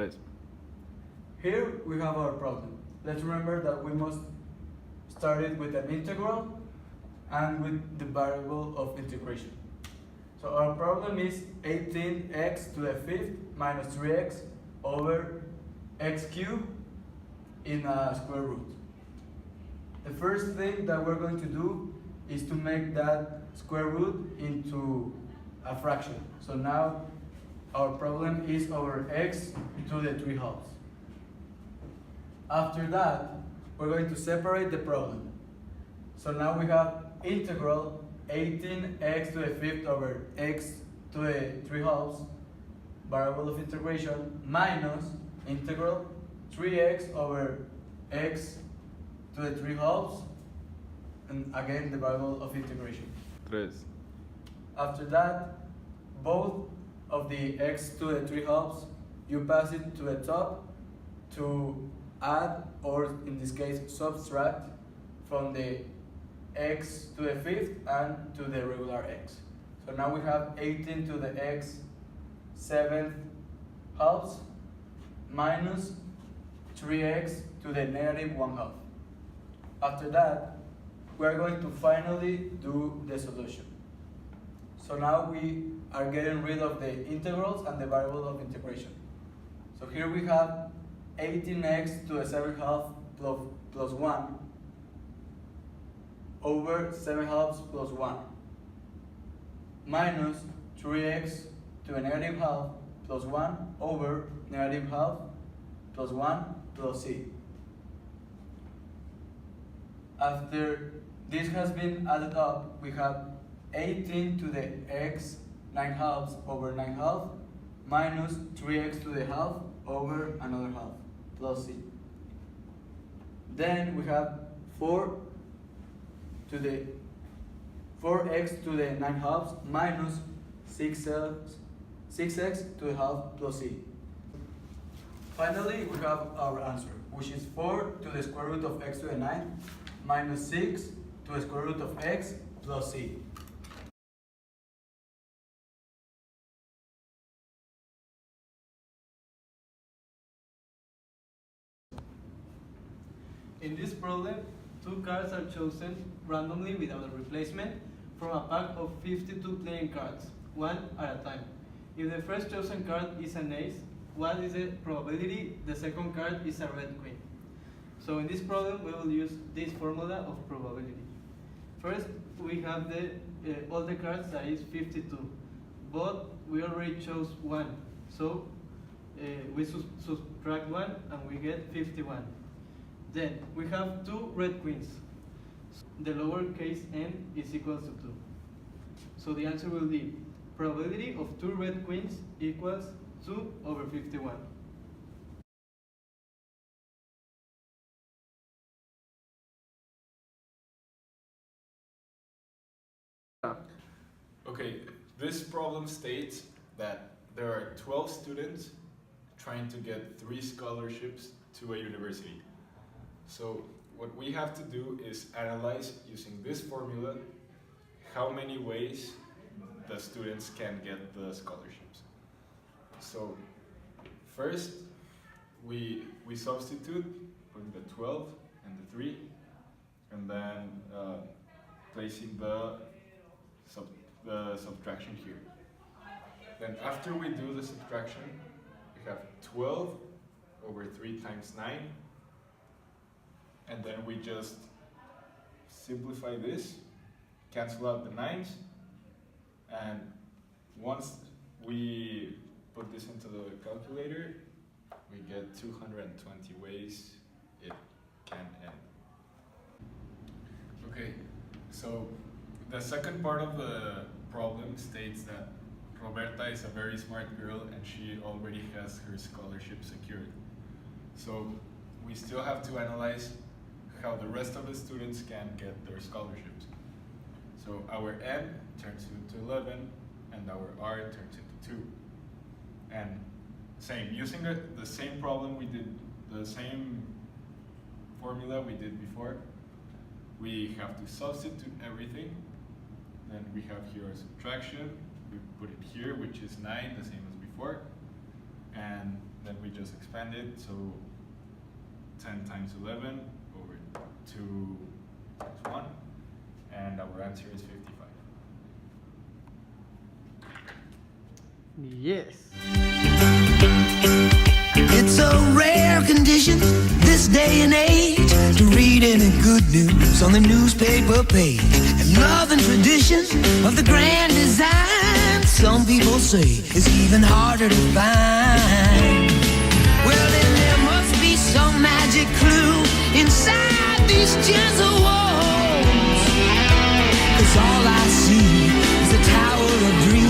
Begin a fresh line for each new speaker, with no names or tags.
3.
Here we have our problem. Let's remember that we must start it with an integral and with the variable of integration. So our problem is 18x to the 5th minus 3x over x cubed in a square root. The first thing that we're going to do is to make that square root into a fraction. So now our problem is over x to the 3 halves. After that, we're going to separate the problem. So now we have integral 18x to the 5th over x to the 3 halves, variable of integration, minus integral 3x over x to the 3 halves, and again the variable of integration.
3.
After that, both of the x to the 3 halves, you pass it to the top to add, or in this case subtract, from the x to the 5th and to the regular x. So now we have 18 to the x 7th halves minus 3x to the negative 1 half. After that, we are going to finally do the solution. So now we are getting rid of the integrals and the variable of integration. So here we have 18x to the 7th half plus 1 over 7 halves plus 1 minus 3x to the negative half plus 1 over negative half plus 1 plus c. After this has been added up, we have 18 to the x 9 halves over 9 half minus 3x to the half over another half plus c. Then we have 4x to the 9 halves minus 6x to the half plus c. Finally, we have our answer, which is 4 to the square root of x to the 9 minus 6 to the square root of x plus c.
In this problem, 2 cards are chosen randomly without a replacement from a pack of 52 playing cards, one at a time. If the first chosen card is an ace, what is the probability the second card is a red queen? So in this problem, we will use this formula of probability. First, we have all the cards, that is 52, but we already chose 1, so we subtract 1 and we get 51. Then we have 2 red queens. The lowercase n is equal to 2. So the answer will be probability of 2 red queens equals 2 over 51.
Okay, this problem states that there are 12 students trying to get 3 scholarships to a university. So what we have to do is analyze, using this formula, how many ways the students can get the scholarships. So first, we substitute, putting the 12 and the 3, and then placing the subtraction here. Then after we do the subtraction, we have 12 over 3 times 9, and then we just simplify this, cancel out the 9s, and once we put this into the calculator, we get 220 ways it can end. Okay, so the second part of the problem states that Roberta is a very smart girl and she already has her scholarship secured. So we still have to analyze how the rest of the students can get their scholarships. So our n turns into 11 and our r turns into 2. And using the same problem we did, the same formula we did before, we have to substitute everything. Then we have here a subtraction, we put it here, which is 9, the same as before. And Then we just expand it, so 10 times 11 over 2 times 1, and our answer is 55.
Yes.
It's a rare condition this day and age to read any good news on the newspaper page. And love and tradition of the grand design, some people say, is even harder to find. Well, then there must be some magic clue inside these gentle walls. 'Cause all I see is a tower of dreams